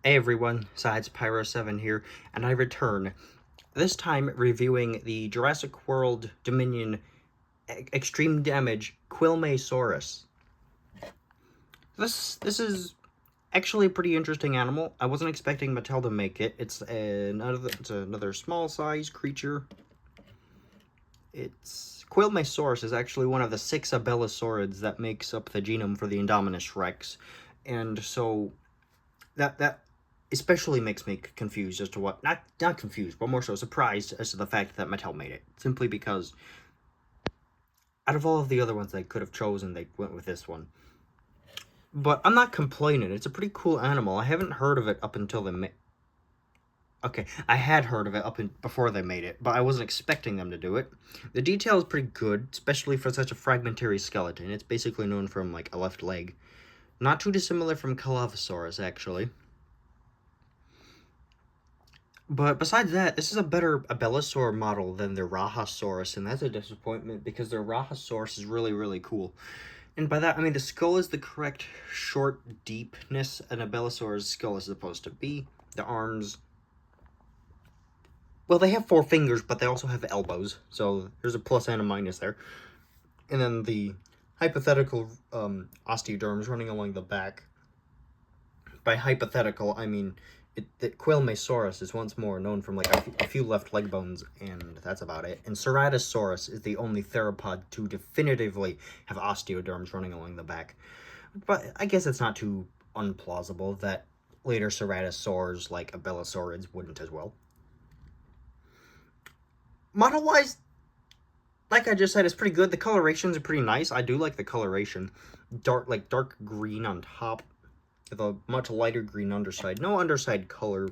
Hey everyone, Sides Pyro7 here, and I return, this time reviewing the Jurassic World Dominion Extreme Damage Quilmesaurus. This is actually a pretty interesting animal. I wasn't expecting Mattel to make it. It's another small size creature. Quilmesaurus is actually one of the 6 abelisaurids that makes up the genome for the Indominus Rex, and so that especially makes me confused as to what, not confused, but more so surprised as to the fact that Mattel made it. Simply because out of all of the other ones they could have chosen, they went with this one. But I'm not complaining. It's a pretty cool animal. I haven't heard of it up until they made... Okay, I had heard of it before they made it, but I wasn't expecting them to do it. The detail is pretty good, especially for such a fragmentary skeleton. It's basically known from, like, a left leg. Not too dissimilar from Quilmesaurus, actually. But besides that, this is a better abelisaur model than the Rahasaurus, and that's a disappointment because the Rahasaurus is really, really cool. And by that, I mean the skull is the correct short deepness an abelisaur's skull is supposed to be. The arms... Well, they have 4 fingers, but they also have elbows, so there's a plus and a minus there. And then the hypothetical osteoderms running along the back. By hypothetical, I mean... that Quilmesaurus is once more known from like a few left leg bones, and that's about it. And Ceratosaurus is the only theropod to definitively have osteoderms running along the back. But I guess it's not too unplausible that later ceratosaurs like abelisaurids wouldn't as well. Model-wise, like I just said, it's pretty good. The colorations are pretty nice. I do like the coloration. Dark green on top, with a much lighter green underside. No underside color.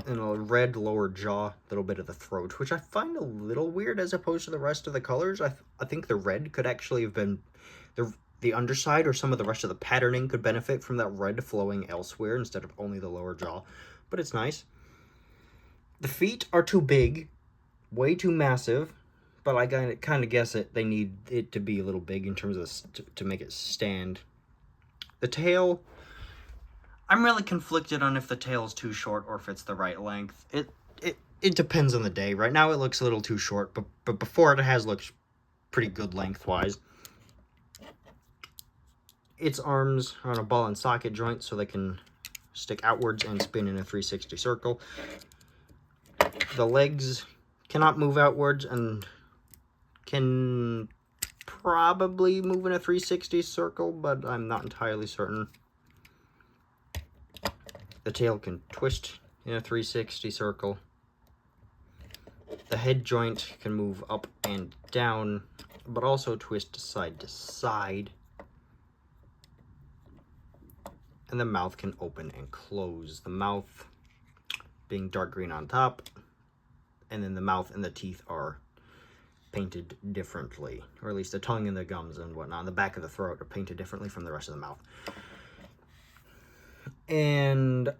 And a red lower jaw, little bit of the throat, which I find a little weird as opposed to the rest of the colors. I think the red could actually have been... The underside or some of the rest of the patterning could benefit from that red flowing elsewhere instead of only the lower jaw. But it's nice. The feet are too big. Way too massive. But I kind of guess they need it to be a little big in terms of to make it stand. The tail, I'm really conflicted on if the tail is too short or if it's the right length. It depends on the day. Right now it looks a little too short, but before it has looked pretty good lengthwise. Its arms are on a ball and socket joint so they can stick outwards and spin in a 360 circle. The legs cannot move outwards and can probably move in a 360 circle, but I'm not entirely certain. The tail can twist in a 360 circle. The head joint can move up and down, but also twist side to side. And the mouth can open and close. The mouth being dark green on top, and then the mouth and the teeth are painted differently, or at least the tongue and the gums and whatnot, and the back of the throat are painted differently from the rest of the mouth. And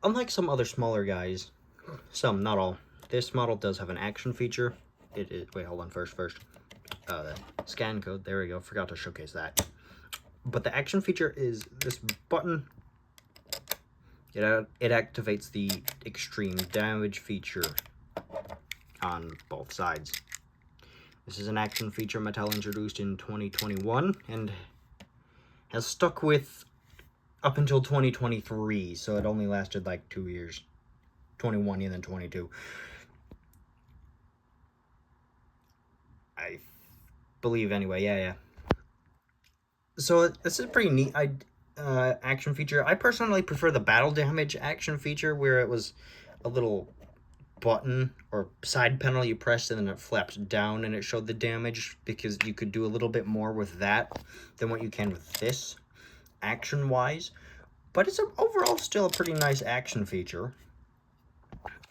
unlike some other smaller guys, some, not all, this model does have an action feature. Wait, hold on, first. The scan code, there we go, forgot to showcase that. But the action feature is this button. It activates the extreme damage feature on both sides. This is an action feature Mattel introduced in 2021 and has stuck with up until 2023, so it only lasted like 2 years. 21 and then 22. I believe anyway, yeah. So this is a pretty neat action feature. I personally prefer the battle damage action feature where it was a little button or side panel you pressed and then it flapped down and it showed the damage, because you could do a little bit more with that than what you can with this action wise. But it's overall still a pretty nice action feature.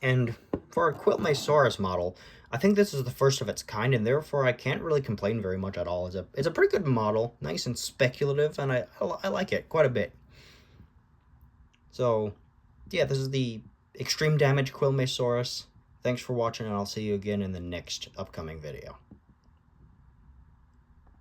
And for a Quilmesaurus model, I think this is the first of its kind, and therefore I can't really complain very much at all. It's a pretty good model, nice and speculative, and I like it quite a bit. So yeah, this is the Extreme Damage Quilmesaurus. Thanks for watching, and I'll see you again in the next upcoming video.